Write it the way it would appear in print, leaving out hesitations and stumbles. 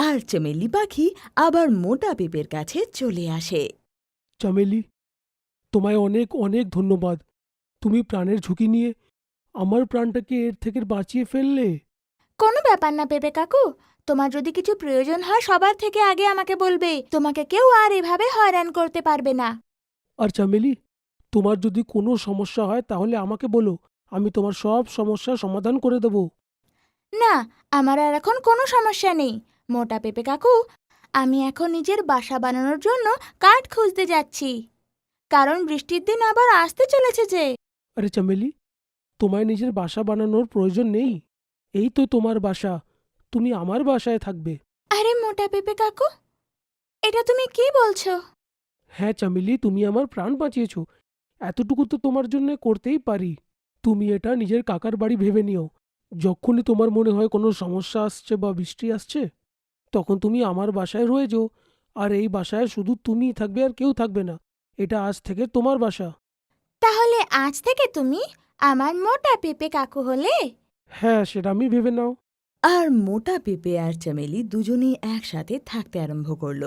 আর চমেলি পাখি আবার মোটা পেঁপের কাছে চলে আসে। চামেলি, তোমায় অনেক অনেক ধন্যবাদ। তুমি প্রাণের ঝুঁকি নিয়ে আমার প্রাণটাকে এর থেকে বাঁচিয়ে ফেললে। কোনো ব্যাপার না পেঁপে কাকু, তোমার যদি কিছু প্রয়োজন হয় সবার থেকে আগে আমাকে বলবে। তোমাকে কেউ আর এভাবে হয়রান করতে পারবে না। আর চামেলি, তোমার যদি কোনো সমস্যা হয় তাহলে আমাকে বলো, আমি তোমার সব সমস্যার সমাধান করে দেব। না, আমার আর এখন কোনো সমস্যা নেই মোটা পেঁপে কাকু। আমি এখন নিজের বাসা বানানোর জন্য কাঠ খুঁজতে যাচ্ছি, কারণ বৃষ্টির দিন আবার আসতে চলেছে যে। আরে চামেলি, তোমায় নিজের বাসা বানানোর প্রয়োজন নেই। এই তো তোমার বাসা, তুমি আমার বাসায় থাকবে। আরে মোটা পেঁপে কাকু, এটা তুমি কি বলছো? হ্যাঁ চামেলি, তুমি আমার প্রাণ বাঁচিয়েছ, এতটুকু তো তোমার জন্য করতেই পারি। তুমি এটা নিজের কাকার বাড়ি ভেবে নিও। যখনই তোমার মনে হয় কোনো সমস্যা আসছে বা বৃষ্টি আসছে, তখন তুমি আমার বাসায় রয়ে যাও। আর এই বাসায় শুধু তুমিই থাকবে, আর কেউ থাকবে না। এটা আজ থেকে তোমার বাসা। তাহলে আজ থেকে তুমি আমার মোটা পেঁপে কাকু হলে? হ্যাঁ, সেটা আমি ভেবে নাও। আর মোটা পেঁপে আর চমেলি দুজনেই একসাথে থাকতে আরম্ভ করল।